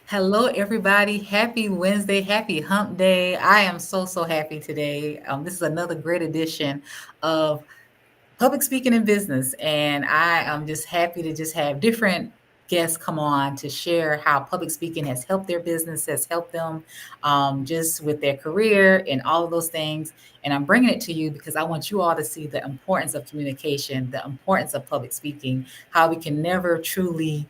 Hello, everybody. Happy Wednesday. Happy hump day. I am so happy today. This is another great edition of public speaking in business. And I am just happy to just have different guests come on to share how public speaking has helped their business, has helped them just with their career and all of those things. And I'm bringing it to you because I want you all to see the importance of communication, the importance of public speaking, how we can never truly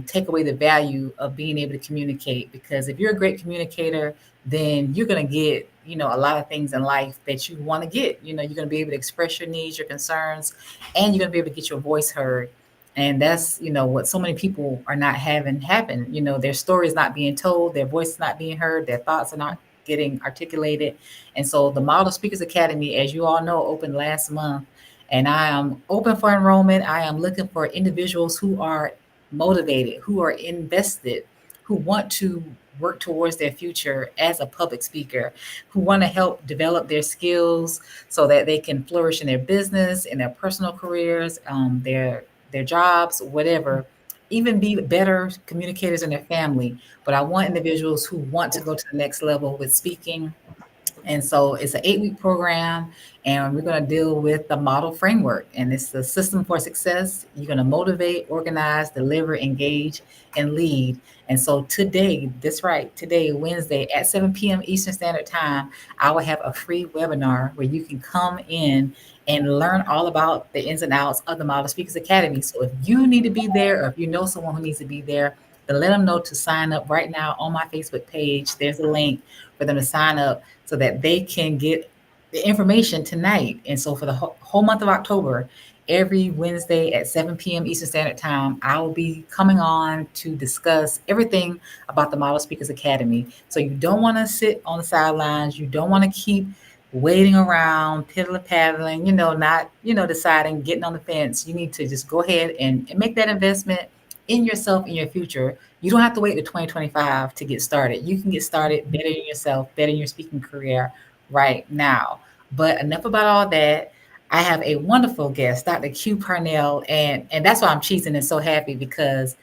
take away the value of being able to communicate. Because if you're a great communicator, then you're going to get a lot of things in life that you want to get. You're going to be able to express your needs, your concerns, and you're going to be able to get your voice heard. And that's what so many people are not having happen. Their story is not being told, their voice is not being heard, their thoughts are not getting articulated. And so the Model Speakers Academy, as you all know, opened last month, and I am open for enrollment. I am looking for individuals who are motivated, who are invested, who want to work towards their future as a public speaker, who want to help develop their skills so that they can flourish in their business, in their personal careers, their jobs, whatever. Even be better communicators in their family. But I want individuals who want to go to the next level with speaking, and so it's an 8-week program, and we're going to deal with the model framework. And it's the system for success. You're going to motivate, organize, deliver, engage, and lead. And so today, that's right, today, Wednesday at 7 p.m. Eastern Standard Time, I will have a free webinar where you can come in and learn all about the ins and outs of the Model Speakers Academy. So if you need to be there, or if you know someone who needs to be there, then let them know to sign up right now on my Facebook page. There's a link for them to sign up so that they can get the information tonight. And so for the whole month of October, every Wednesday at 7 p.m. Eastern Standard Time, I will be coming on to discuss everything about the Model Speakers Academy. So you don't want to sit on the sidelines. You don't want to keep waiting around, piddling, paddling, not, deciding, getting on the fence. You need to just go ahead and make that investment in yourself, in your future. You don't have to wait to 2025 to get started. You can get started bettering yourself, bettering your speaking career right now. But enough about all that. I have a wonderful guest, Dr. Q Parnell, and that's why I'm cheesing and so happy because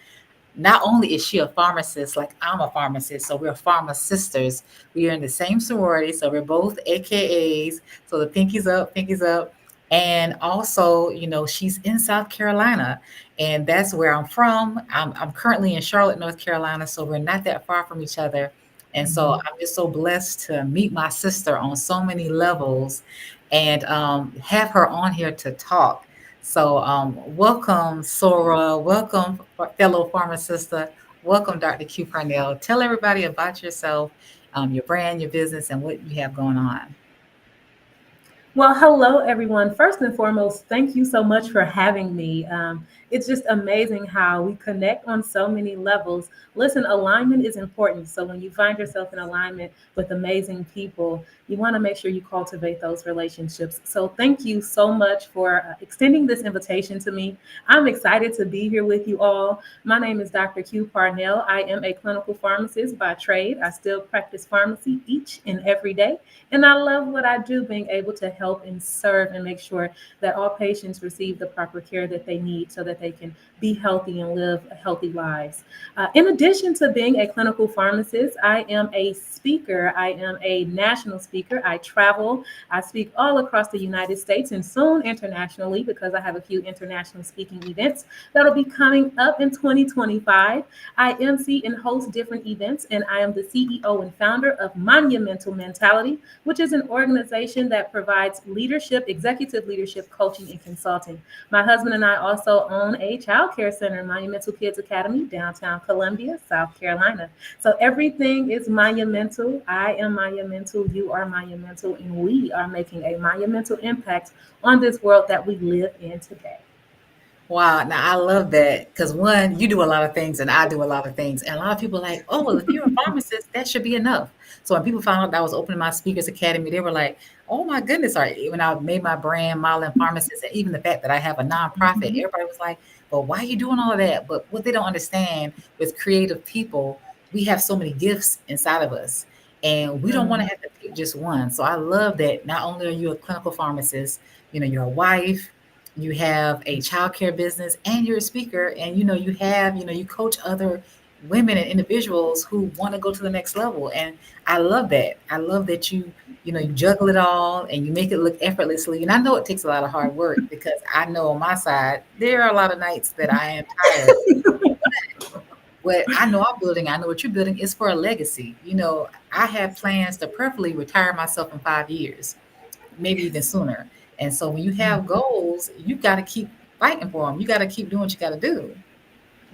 not only is she a pharmacist, like I'm a pharmacist, so we're pharmacisters. We are in the same sorority, so we're both AKAs. So the pinkies up, pinkies up. And also, she's in South Carolina, and that's where I'm from. I'm currently in Charlotte, North Carolina, so we're not that far from each other. And so Mhm. I'm just so blessed to meet my sister on so many levels and have her on here to talk. So, welcome, Sora. Welcome, fellow pharmacist. Welcome, Dr. Q Parnell. Tell everybody about yourself, your brand, your business, and what you have going on. Well, hello, everyone. First and foremost, thank you so much for having me. It's just amazing how we connect on so many levels. Listen, alignment is important. So when you find yourself in alignment with amazing people, you want to make sure you cultivate those relationships. So thank you so much for extending this invitation to me. I'm excited to be here with you all. My name is Dr. Q Parnell. I am a clinical pharmacist by trade. I still practice pharmacy each and every day. And I love what I do, being able to help and serve and make sure that all patients receive the proper care that they need so that they can be healthy and live healthy lives. In addition to being a clinical pharmacist, I am a speaker. I am a national speaker. I travel. I speak all across the United States and soon internationally because I have a few international speaking events that'll be coming up in 2025. I MC and host different events, and I am the CEO and founder of Monumental Mentality, which is an organization that provides leadership, executive leadership, coaching, and consulting. My husband and I also own a child care center, Monumental Kids Academy, downtown Columbia, South Carolina. So everything is monumental. I am monumental. You are monumental. And we are making a monumental impact on this world that we live in today. Wow. Now I love that because one, you do a lot of things and I do a lot of things. And a lot of people are like, oh, well, if you're a pharmacist, that should be enough. So when people found out that I was opening my speakers academy, they were like, oh my goodness. Or when I made my brand modeling pharmacist, and even the fact that I have a nonprofit, Mhm. everybody was like, well, why are you doing all of that? But what they don't understand with creative people, we have so many gifts inside of us. And we don't want to Mhm. have to pick just one. So I love that not only are you a clinical pharmacist, you're a wife, you have a childcare business, and you're a speaker, and you coach other women and individuals who want to go to the next level. And I love that. I love that you juggle it all and you make it look effortlessly. And I know it takes a lot of hard work because I know on my side, there are a lot of nights that I am tired. What I know I'm building, I know what you're building is for a legacy. I have plans to perfectly retire myself in 5 years, maybe even sooner. And so when you have goals, you got to keep fighting for them. You got to keep doing what you got to do.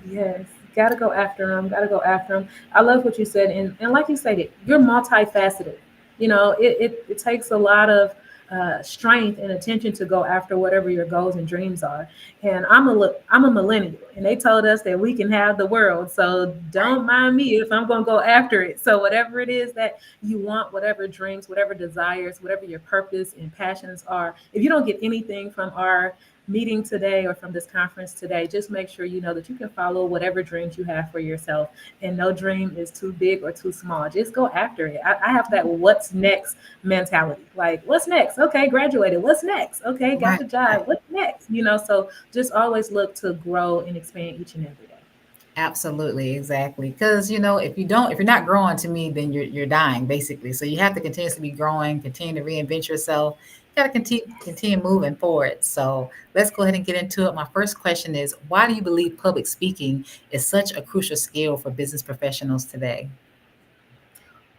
Yes, gotta go after them. Gotta go after them. I love what you said, and like you said, you're multifaceted. It takes a lot of strength and attention to go after whatever your goals and dreams are. And I'm a millennial, and they told us that we can have the world. So don't mind me if I'm gonna go after it. So whatever it is that you want, whatever dreams, whatever desires, whatever your purpose and passions are, if you don't get anything from our meeting today or from this conference today, just make sure you know that you can follow whatever dreams you have for yourself. And no dream is too big or too small. Just go after it. I have that what's next mentality. Like, what's next? Okay, graduated. What's next? Okay, got Right, the right. job. What's next? So just always look to grow and expand each and every day. Absolutely, exactly. Because if you're not growing, to me, then you're dying basically. So you have to continuously be growing, continue to reinvent yourself. You got to continue moving forward. So let's go ahead and get into it. My first question is, why do you believe public speaking is such a crucial skill for business professionals today?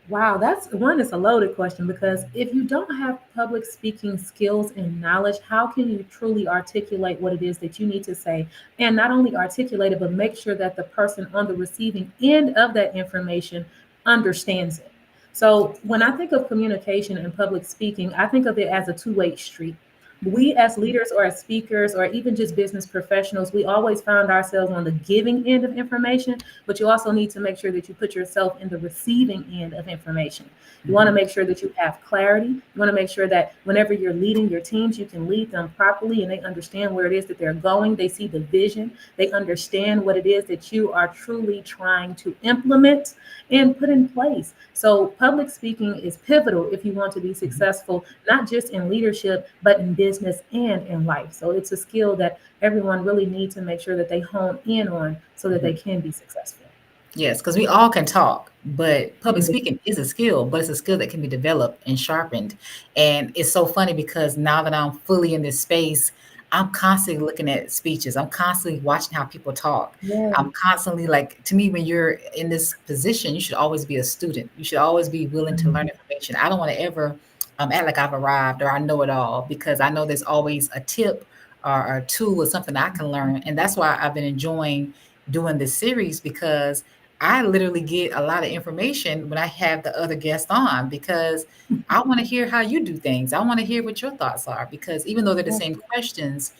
Wow, that's one is a loaded question because if you don't have public speaking skills and knowledge, how can you truly articulate what it is that you need to say? And not only articulate it, but make sure that the person on the receiving end of that information understands it. So when I think of communication and public speaking, I think of it as a two-way street. Hmm. We as leaders or as speakers or even just business professionals, we always found ourselves on the giving end of information, but you also need to make sure that you put yourself in the receiving end of information. You want to Hmm. make sure that you have clarity. You want to make sure that whenever you're leading your teams, you can lead them properly and they understand where it is that they're going. They see the vision. They understand what it is that you are truly trying to implement and put in place. So, public speaking is pivotal if you want to be Hmm. successful, not just in leadership, but in business and in life. So, it's a skill that everyone really needs to make sure that they hone in on so that they Hmm. can be successful. Yes, because we all can talk, but public Mhm. speaking is a skill, but it's a skill that can be developed and sharpened. And it's so funny because now that I'm fully in this space, I'm constantly looking at speeches. I'm constantly watching how people talk. Yeah. I'm constantly like, to me, when you're in this position, you should always be a student. You should always be willing to learn Mhm. information. I don't want to ever act like I've arrived or I know it all because I know there's always a tip or a tool or something I can learn. And that's why I've been enjoying doing this series because I literally get a lot of information when I have the other guest on because I want to hear how you do things. I want to hear what your thoughts are because even though they're the Yeah. same questions,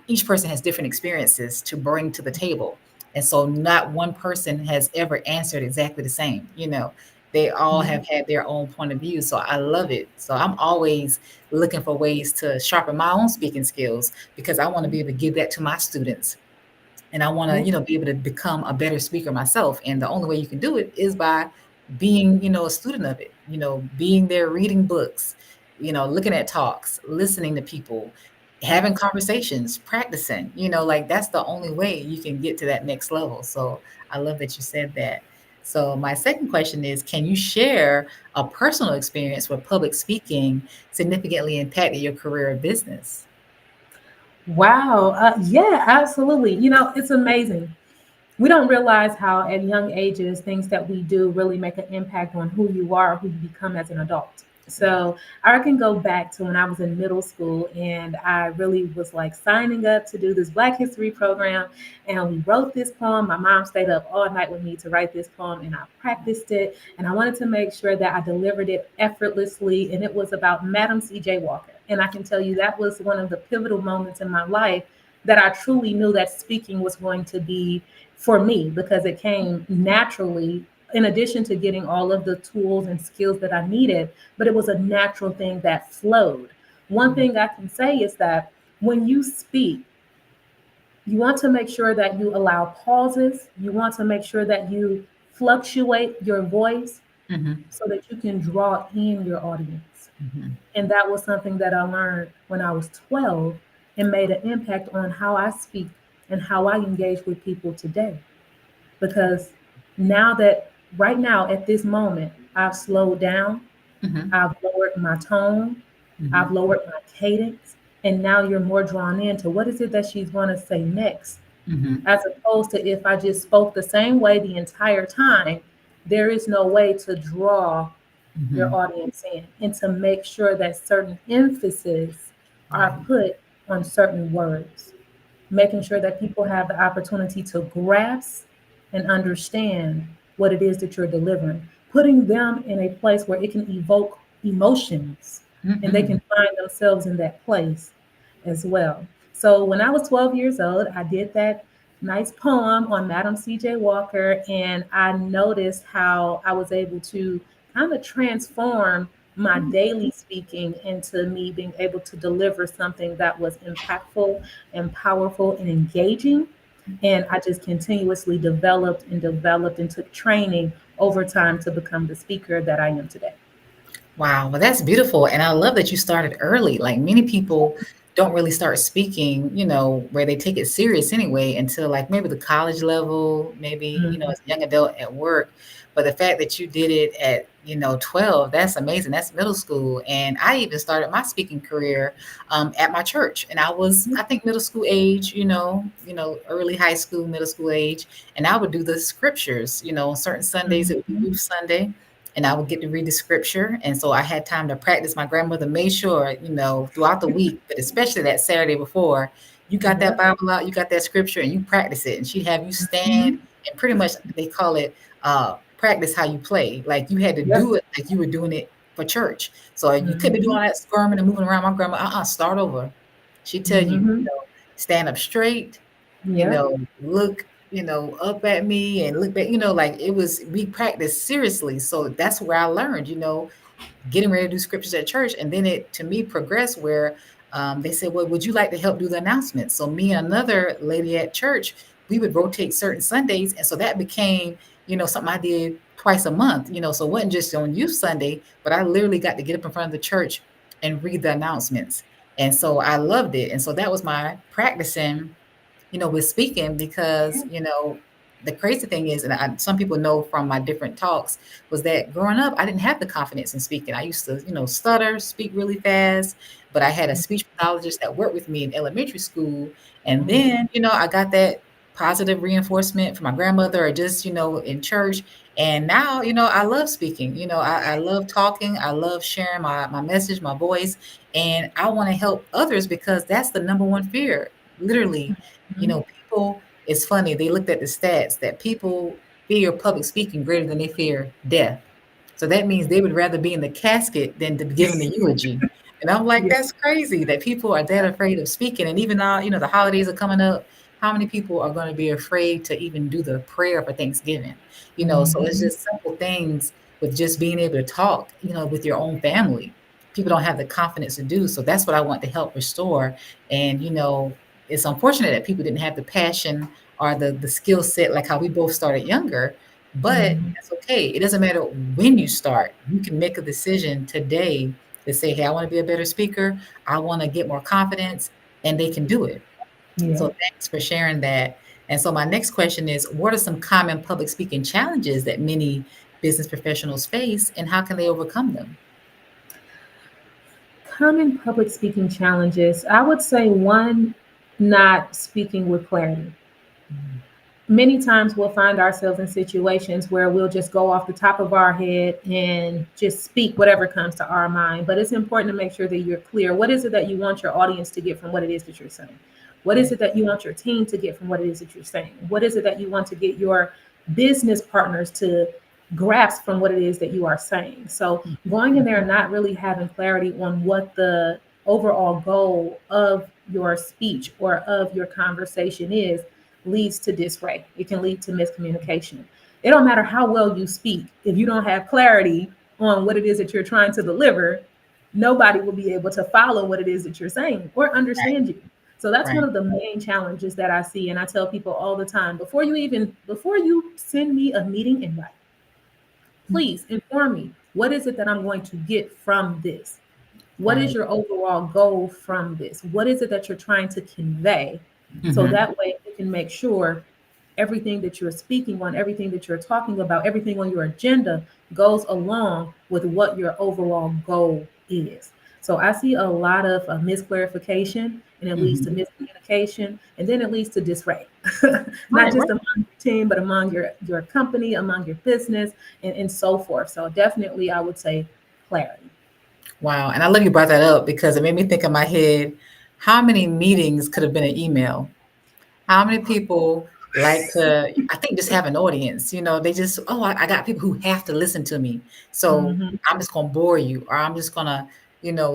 each person has different experiences to bring to the table. And so not one person has ever answered exactly the same. They all Yeah. have had their own point of view. So I love it. So I'm always looking for ways to sharpen my own speaking skills because I want to be able to give that to my students and I want to, Yeah. be able to become a better speaker myself. And the only way you can do it is by being, a student of it, being there, reading books, looking at talks, listening to people, having Yes. conversations, practicing, like that's the only way you can get to that next level. So I love that you said that. So my second question is, can you share a personal experience where public speaking significantly impacted your career or business? Wow. Yeah, absolutely. It's amazing. We don't realize how at young ages things that we do really make an impact on who you are, who you become as an adult. So I can go back to when I was in middle school and I really was like signing up to do this Black History program. And we wrote this poem. My mom stayed up all night with me to write this poem and I practiced it. And I wanted to make sure that I delivered it effortlessly. And it was about Madam C.J. Walker. And I can tell you that was one of the pivotal moments in my life that I truly knew that speaking was going to be for me because it came naturally in addition to getting all of the tools and skills that I needed, but it was a natural thing that flowed. One Mhm. thing I can say is that when you speak, you want to make sure that you allow pauses. You want to make sure that you fluctuate your voice Mhm. so that you can draw in your audience. Mhm. And that was something that I learned when I was 12 and made an impact on how I speak and how I engage with people today because Now that right now at this moment, I've slowed down, Mhm. I've lowered my tone, I've Mhm. lowered my cadence, and now you're more drawn into what is it that she's going to say next, Mhm. as opposed to if I just spoke the same way the entire time, there is no way to draw your Mhm. audience in and to make sure that certain emphasis are Right. put on certain words, making sure that people have the opportunity to grasp and understand what it is that you're delivering, putting them in a place where it can evoke emotions and they Mhm. can find themselves in that place as well. So when I was 12 years old, I did that nice poem on Madam C.J. Walker, and I noticed how I was able to kind of transform my daily speaking into me being able to deliver something that was impactful and powerful and engaging. And I just continuously developed and took training over time to become the speaker that I am today. Wow, well, that's beautiful, and I love that you started early. Like many people don't really start speaking, where they take it serious anyway until like maybe the college level, maybe, Mhm. as a young adult at work. But the fact that you did it at, 12, that's amazing. That's middle school. And I even started my speaking career at my church. And I was, I think, middle school age, early high school, middle school age. And I would do the scriptures, on certain Sundays, it would be Mhm. Youth Sunday and I would get to read the scripture. And so I had time to practice. My grandmother made sure, throughout the week, but especially that Saturday before, you got that Yep. Bible out, you got that scripture, and you practice it. And she'd have you stand Mhm. and pretty much they call it practice how you play. Like you had to Yep. do it like you were doing it for church. So you couldn't be doing Mhm. all that squirming and moving around. My grandma, start over. She'd tell you, Mhm. stand up straight, Yep. look, up at me and look back, like it was, we practiced seriously. So that's where I learned, getting ready to do scriptures at church. And then it, to me, progressed where they said, well, would you like to help do the announcements? So me and another lady at church, we would rotate certain Sundays. And so that became, something I did twice a month, so it wasn't just on youth Sunday, but I literally got to get up in front of the church and read the announcements. And so I loved it. And so that was my practicing with speaking because, the crazy thing is, and some people know from my different talks, was that growing up, I didn't have the confidence in speaking. I used to, stutter, speak really fast, but I had a speech pathologist that worked with me in elementary school. And then, I got that positive reinforcement from my grandmother or just, in church. And now, I love speaking. I love talking. I love sharing my message, my voice. And I want to help others because that's the number one fear. Literally, people, it's funny, they looked at the stats that people fear public speaking greater than they fear death. So that means they would rather be in the casket than to be giving the eulogy. And I'm like, Yeah. that's crazy that people are that afraid of speaking. And even now, the holidays are coming up. How many people are going to be afraid to even do the prayer for Thanksgiving? So it's Mhm. just simple things with just being able to talk, with your own family. People don't have the confidence to do. So that's what I want to help restore. And, it's unfortunate that people didn't have the passion or the skill set like how we both started younger, but Mhm. that's okay. It doesn't matter when you start. You can make a decision today to say, hey, I want to be a better speaker. I want to get more confidence, and they can do it. Yeah. So thanks for sharing that. And so my next question is, what are some common public speaking challenges that many business professionals face, and how can they overcome them? Common public speaking challenges. I would say one, not speaking with clarity. Mhm. Many times we'll find ourselves in situations where we'll just go off the top of our head and just speak whatever comes to our mind. But it's important to make sure that you're clear. What is it that you want your audience to get from what it is that you're saying? What is Right. it that you want your team to get from what it is that you're saying? What is it that you want to get your business partners to grasp from what it is that you are saying? So going in there and not really having clarity on what the overall goal of your speech or of your conversation is leads to disarray. It can lead to miscommunication. It don't matter how well you speak. If you don't have clarity on what it is that you're trying to deliver, nobody will be able to follow what it is that you're saying or Right. understand you. So that's one Right. of the main challenges that I see. And I tell people all the time, before you send me a meeting invite, please inform me, what is it that I'm going to get from this? What is Right. your overall goal from this? What is it that you're trying to convey? So Mhm. that way you can make sure everything that you're speaking on, everything that you're talking about, everything on your agenda goes along with what your overall goal is. So I see a lot of misclarification, and it leads to Mhm. miscommunication, and then it leads to disarray, not Right, just right. among your team, but among your company, among your business, and so forth. So definitely, I would say clarity. Wow, and I love you brought that up because it made me think in my head, how many meetings could have been an email? How many people like to, I think, just have an audience, they just, "Oh, I got people who have to listen to me, so Hmm. I'm just gonna bore you, or I'm just gonna,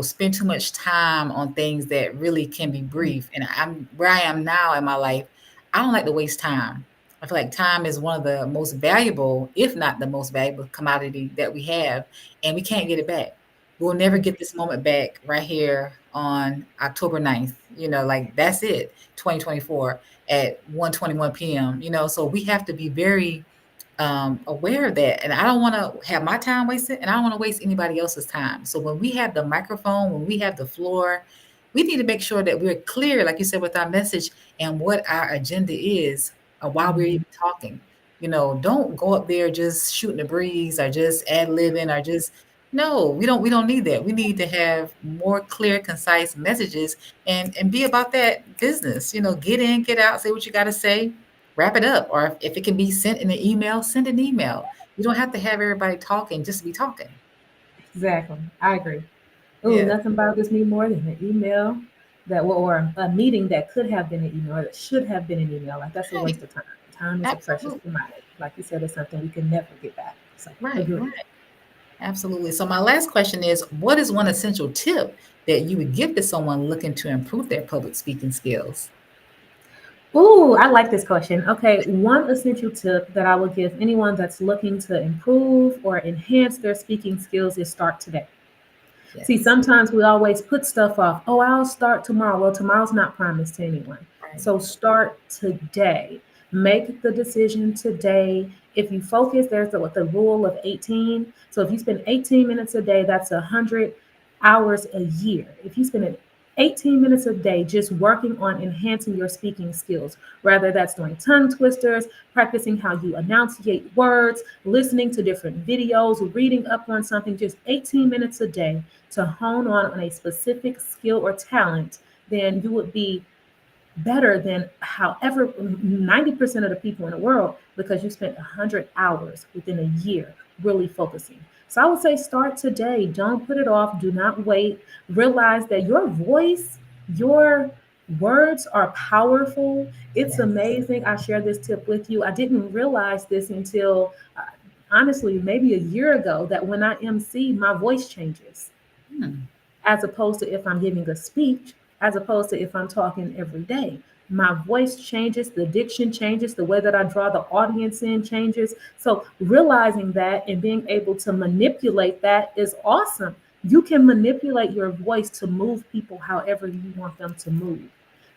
spend too much time on things that really can be brief." And I'm where I am now in my life, I don't like to waste time. I feel like time is one of the most valuable, if not the most valuable commodity that we have, and we can't get it back. We'll never get this moment back right here on October 9th. Like, that's it, 2024 at 1:21 p.m. So we have to be very aware of that. And I don't want to have my time wasted, and I don't want to waste anybody else's time. So when we have the microphone, when we have the floor, we need to make sure that we're clear, like you said, with our message and what our agenda is while we're Hmm. even talking. Don't go up there just shooting the breeze or just ad libbing or just no, we don't need that. We need to have more clear, concise messages and be about that business. Get in, get out, say what you got to say, wrap it up. Or if it can be sent in an email, send an email. You don't have to have everybody talking just to be talking. Exactly. I agree. Oh, Yeah. nothing bothers me more than an email or a meeting that could have been an email or that should have been an email. Like that's a Right. waste of time. Time is a precious Absolutely. commodity. Like you said, it's something we can never get back. So Right. agree. Right. Absolutely. So my last question is, what is one essential tip that you would give to someone looking to improve their public speaking skills? Ooh, I like this question. Okay, one essential tip that I would give anyone that's looking to improve or enhance their speaking skills is start today. See, Yes. sometimes we always put stuff off. Oh, I'll start tomorrow. Well, tomorrow's not promised to anyone. Right. So start today. Make the decision today. If you focus, there's the rule of 18. So if you spend 18 minutes a day, that's 100 hours a year. If you spend 18 minutes a day just working on enhancing your speaking skills, whether that's doing tongue twisters, practicing how you enunciate words, listening to different videos, reading up on something, just 18 minutes a day to hone on a specific skill or talent, then you would be better than however 90% of the people in the world because you spent 100 hours within a year really focusing. So I would say start today. Don't put it off. Do not wait. Realize that your voice, your words are powerful. It's Yes. amazing. I share this tip with you. I didn't realize this until honestly maybe a year ago that when I MC, my voice changes Hmm. as opposed to if I'm giving a speech, as opposed to if I'm talking every day. My voice changes, the diction changes, the way that I draw the audience in changes. So, realizing that and being able to manipulate that is awesome. You can manipulate your voice to move people however you want them to move.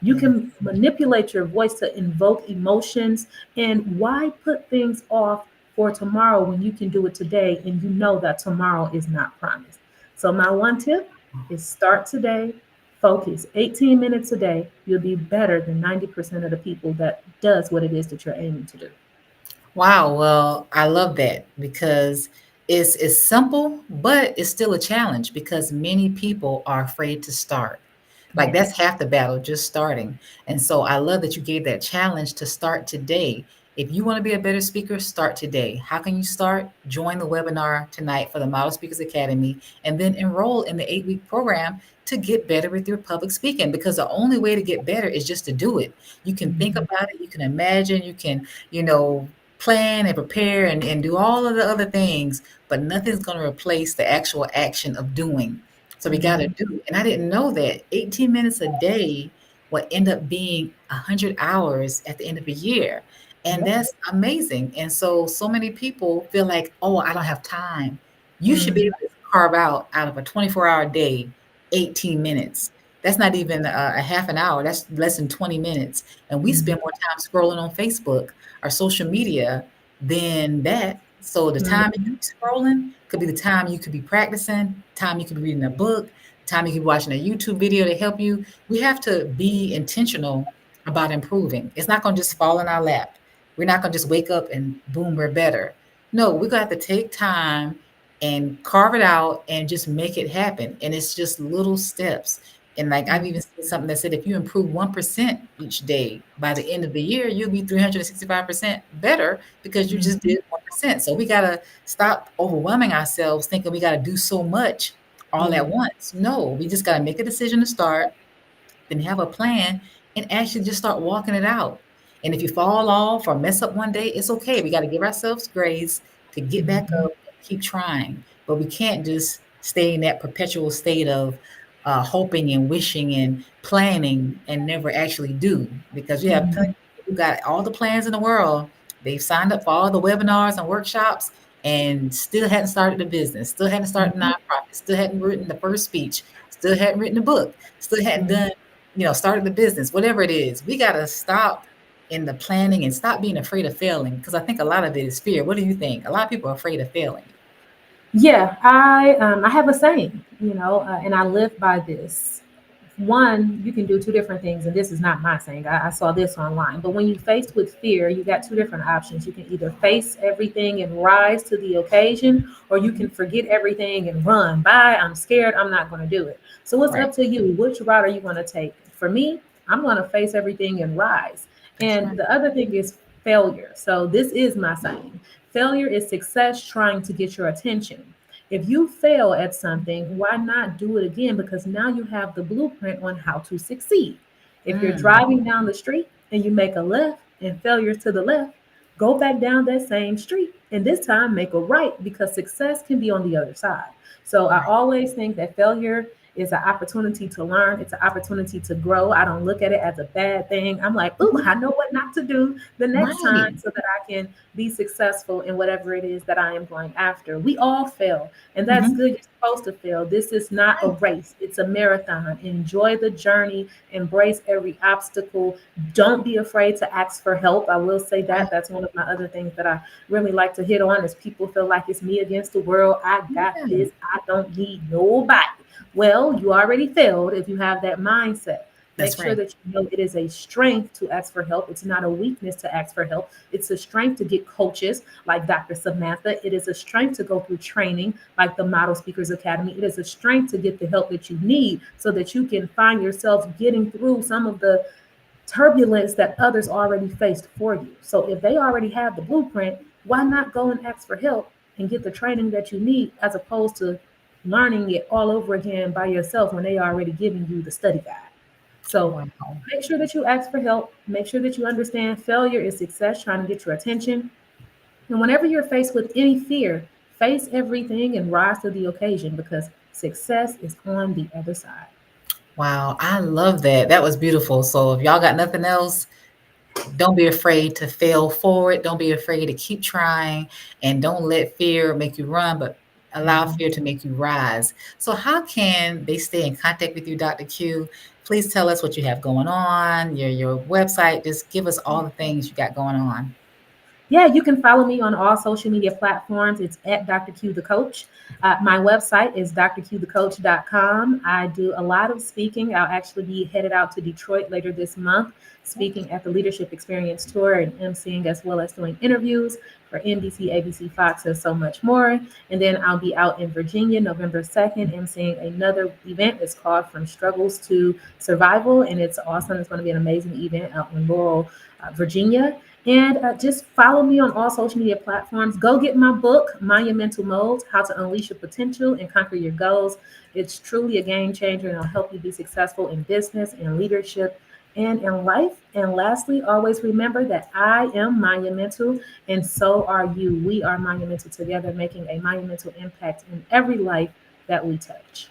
You can Yes. manipulate your voice to invoke emotions. And why put things off for tomorrow when you can do it today and you know that tomorrow is not promised? So, my one tip is start today, focus 18 minutes a day. You'll be better than 90% of the people that does what it is that you're aiming to do. Wow, well, I love that because it's simple, but it's still a challenge because many people are afraid to start. Like Yes. that's half the battle, just starting. And so I love that you gave that challenge to start today. If you want to be a better speaker, start today. How can you start? Join the webinar tonight for the Model Speakers Academy and then enroll in the 8-week program to get better with your public speaking because the only way to get better is just to do it. You can think Mhm. about it, you can imagine, you can, plan and prepare and do all of the other things, but nothing's going to replace the actual action of doing. So we got to Mhm. do. And I didn't know that 18 minutes a day will end up being 100 hours at the end of a year. And Yep. that's amazing. And so many people feel like, oh, I don't have time. You should be Mhm. able to carve out of a 24-hour day, 18 minutes. That's not even a half an hour. That's less than 20 minutes. And we Mhm. spend more time scrolling on Facebook or social media than that. So the time you Mhm. could be scrolling could be the time you could be practicing, time you could be reading a book, time you could be watching a YouTube video to help you. We have to be intentional about improving. It's not going to just fall in our lap. We're not going to just wake up and boom, we're better. No, we're going to have to take time and carve it out and just make it happen. And it's just little steps. And like I've even seen something that said if you improve 1% each day, by the end of the year, you'll be 365% better because you just Mhm. did 1%. So we got to stop overwhelming ourselves thinking we got to do so much all Yeah. at once. No, we just got to make a decision to start, then have a plan and actually just start walking it out. And if you fall off or mess up one day, it's okay. We got to give ourselves grace to get back Mhm. up and keep trying. But we can't just stay in that perpetual state of hoping and wishing and planning and never actually do. Because we have plenty Mhm. of people who got all the plans in the world. They've signed up for all the webinars and workshops and still hadn't started a business, still hadn't started a Mhm. nonprofit, still hadn't written the first speech, still hadn't written a book, still hadn't Mhm. done, started the business, whatever it is. We got to stop in the planning and stop being afraid of failing because I think a lot of it is fear. What do you think? A lot of people are afraid of failing. Yeah, I have a saying, and I live by this. One, you can do two different things, and this is not my saying. I saw this online. But when you faced with fear, you got two different options. You can either face everything and rise to the occasion, or you can forget everything and run. Bye, I'm scared. I'm not going to do it. So it's Right. up to you. Which route are you going to take? For me, I'm going to face everything and rise. That's And right. the other thing is failure. So this is my saying. Failure is success trying to get your attention. If you fail at something, why not do it again? Because now you have the blueprint on how to succeed. If you're Mm, driving down the street and you make a left and failure to the left, go back down that same street and this time make a right because success can be on the other side. So I right. always think that failure is an opportunity to learn. It's an opportunity to grow. I don't look at it as a bad thing. I'm like, ooh, Mhm. I know what not to do the next time Right. so that I can be successful in whatever it is that I am going after. We all fail, and that's Mhm. good. You're supposed to fail. This is not a Right. race, it's a marathon. Enjoy the journey, embrace every obstacle. Don't be afraid to ask for help. I will say Right. that. That's one of my other things that I really like to hit on is people feel like it's me against the world. I got Yeah. this. I don't need nobody. Well, you already failed if you have that mindset. Make That's sure right. that you know it is a strength to ask for help. It's not a weakness to ask for help. It's a strength to get coaches like Dr. Samantha. It is a strength to go through training like the Model Speakers Academy. It is a strength to get the help that you need so that you can find yourself getting through some of the turbulence that others already faced for you. So if they already have the blueprint, why not go and ask for help and get the training that you need as opposed to learning it all over again by yourself when they are already giving you the study guide? So Wow. make sure that you ask for help. Make sure that you understand failure is success trying to get your attention. And whenever you're faced with any fear, face everything and rise to the occasion because success is on the other side. Wow. I love that. That was beautiful. So if y'all got nothing else, don't be afraid to fail forward. Don't be afraid to keep trying and don't let fear make you run, but allow Mhm. fear to make you rise. So how can they stay in contact with you, Dr. Q? Please tell us what you have going on, your website. Just give us all the things you got going on. Yeah, you can follow me on all social media platforms. It's at Dr. Q the Coach. My website is drqthecoach.com. I do a lot of speaking. I'll actually be headed out to Detroit later this month, speaking at the Leadership Experience Tour and emceeing as well as doing interviews for NBC, ABC, Fox, and so much more. And then I'll be out in Virginia November 2nd, emceeing another event. It's called From Struggles to Survival, and it's awesome. It's going to be an amazing event out in Laurel, Virginia. And just follow me on all social media platforms. Go get my book, Monumental Modes How to Unleash Your Potential and Conquer Your Goals. It's truly a game changer and it'll help you be successful in business and leadership and in life. And lastly, always remember that I am monumental and so are you. We are monumental together, making a monumental impact in every life that we touch.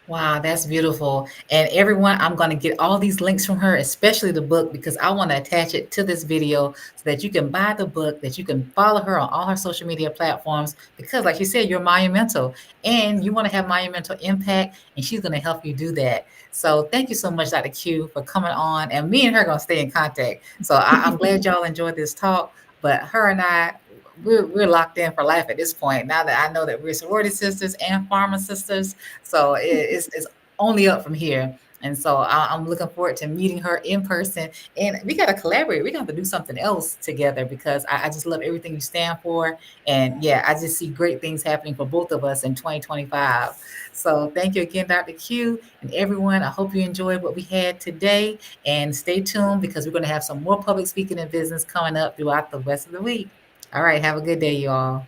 Wow, that's beautiful. And everyone, I'm going to get all these links from her, especially the book, because I want to attach it to this video so that you can buy the book, that you can follow her on all her social media platforms. Because, like you said, you're monumental and you want to have monumental impact, and she's going to help you do that. So, thank you so much, Dr. Q, for coming on. And me and her are going to stay in contact. So, I'm glad y'all enjoyed this talk. But her and I, we're locked in for life at this point. Now that I know that we're sorority sisters and pharma sisters, so it's only up from here. And so I'm looking forward to meeting her in person. And we got to collaborate. We got to do something else together because I just love everything you stand for. And yeah, I just see great things happening for both of us in 2025. So thank you again, Dr. Q, and everyone. I hope you enjoyed what we had today. And stay tuned because we're going to have some more public speaking and business coming up throughout the rest of the week. All right. Have a good day, you all.